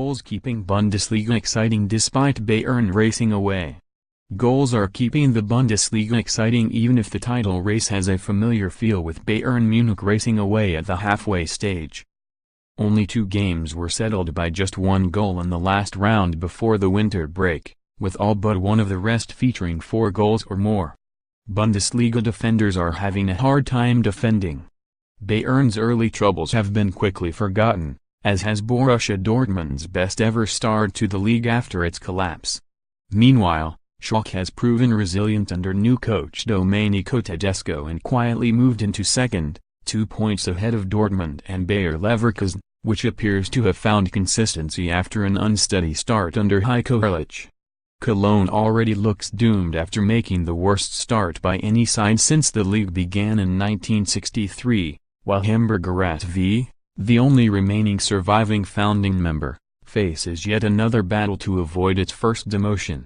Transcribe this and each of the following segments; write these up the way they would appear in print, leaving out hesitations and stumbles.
Goals keeping Bundesliga exciting despite Bayern racing away. Goals are keeping the Bundesliga exciting even if the title race has a familiar feel with Bayern Munich racing away at the halfway stage. Only 2 games were settled by just 1 goal in the last round before the winter break, with all but one of the rest featuring 4 goals or more. Bundesliga defenders are having a hard time defending. Bayern's early troubles have been quickly forgotten, as has Borussia Dortmund's best-ever start to the league after its collapse. Meanwhile, Schalke has proven resilient under new coach Domenico Tedesco and quietly moved into second, 2 points ahead of Dortmund and Bayer Leverkusen, which appears to have found consistency after an unsteady start under Heiko Herrlich. Cologne already looks doomed after making the worst start by any side since the league began in 1963, while Hamburger SV, the only remaining surviving founding member, faces yet another battle to avoid its first demotion.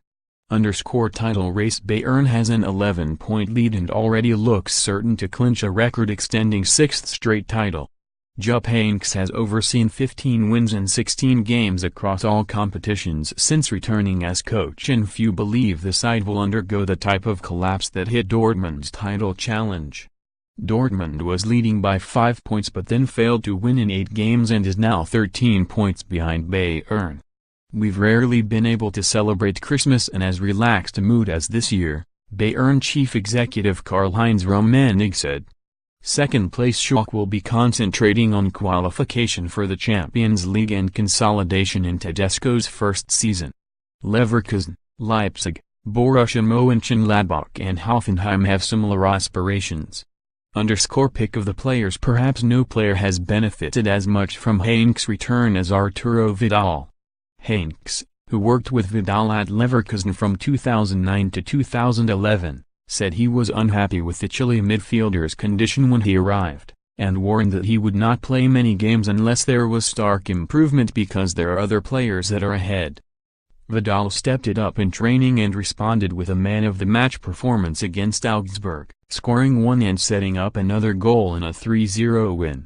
Title race Bayern has an 11-point lead and already looks certain to clinch a record-extending 6th straight title. Jupp Heynckes has overseen 15 wins in 16 games across all competitions since returning as coach, and few believe the side will undergo the type of collapse that hit Dortmund's title challenge. Dortmund was leading by 5 points but then failed to win in 8 games and is now 13 points behind Bayern. "We've rarely been able to celebrate Christmas in as relaxed a mood as this year," Bayern chief executive Karl-Heinz Rummenigge said. Second-place Schalke will be concentrating on qualification for the Champions League and consolidation in Tedesco's first season. Leverkusen, Leipzig, Borussia Mönchengladbach and Hoffenheim have similar aspirations. Pick of the players. Perhaps no player has benefited as much from Heynckes' return as Arturo Vidal. Heynckes, who worked with Vidal at Leverkusen from 2009 to 2011, said he was unhappy with the Chile midfielder's condition when he arrived, and warned that he would not play many games unless there was stark improvement because there are other players that are ahead. Vidal stepped it up in training and responded with a man-of-the-match performance against Augsburg, scoring 1 and setting up another goal in a 3-0 win.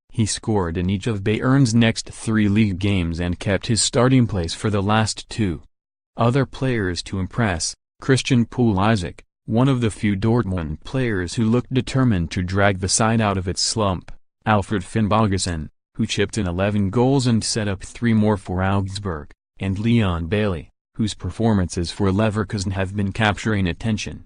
He scored in each of Bayern's next 3 league games and kept his starting place for the last 2. Other players to impress: Christian Pulisic, one of the few Dortmund players who looked determined to drag the side out of its slump; Alfred Finnbogason, who chipped in 11 goals and set up 3 more for Augsburg; and Leon Bailey, whose performances for Leverkusen have been capturing attention.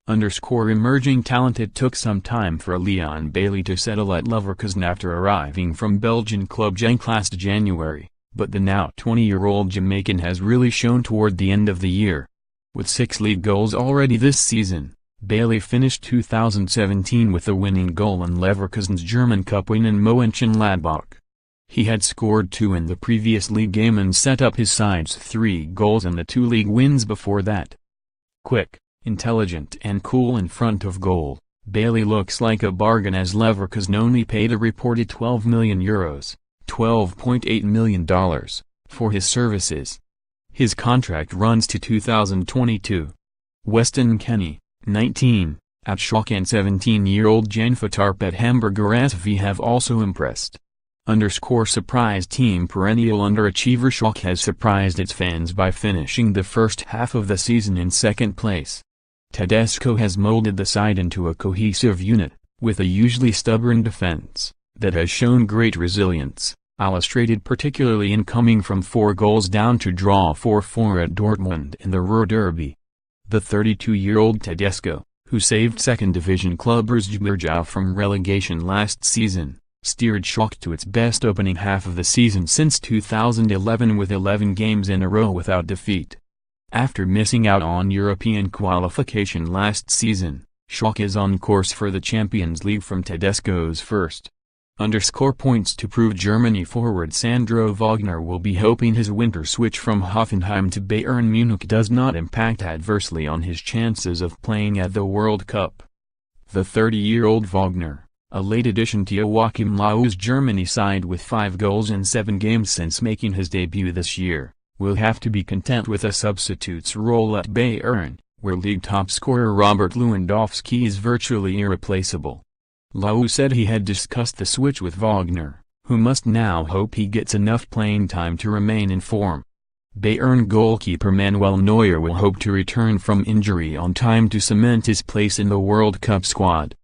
Emerging talent. It took some time for Leon Bailey to settle at Leverkusen after arriving from Belgian club Genk last January, but the now 20-year-old Jamaican has really shown toward the end of the year. With 6 league goals already this season, Bailey finished 2017 with a winning goal in Leverkusen's German Cup win in Mönchengladbach. He had scored 2 in the previous league game and set up his side's 3 goals in the 2 league wins before that. Quick, intelligent and cool in front of goal, Bailey looks like a bargain as Leverkusen only paid a reported €12 million, $12.8 million, for his services. His contract runs to 2022. Weston Kenny, 19, at Schalke and 17-year-old Jan Fatarp at Hamburger SV have also impressed. Surprise team. Perennial underachiever Schalke has surprised its fans by finishing the first half of the season in second place. Tedesco has molded the side into a cohesive unit, with a usually stubborn defense, that has shown great resilience, illustrated particularly in coming from 4 goals down to draw 4-4 at Dortmund in the Ruhr Derby. The 32-year-old Tedesco, who saved second-division club Erzgebirge from relegation last season, steered Schalke to its best opening half of the season since 2011 with 11 games in a row without defeat. After missing out on European qualification last season, Schalke is on course for the Champions League from Tedesco's first. Points to prove. Germany forward Sandro Wagner will be hoping his winter switch from Hoffenheim to Bayern Munich does not impact adversely on his chances of playing at the World Cup. The 30-year-old Wagner, a late addition to Joachim Löw's Germany side with 5 goals in 7 games since making his debut this year, will have to be content with a substitute's role at Bayern, where league top scorer Robert Lewandowski is virtually irreplaceable. Löw said he had discussed the switch with Wagner, who must now hope he gets enough playing time to remain in form. Bayern goalkeeper Manuel Neuer will hope to return from injury on time to cement his place in the World Cup squad.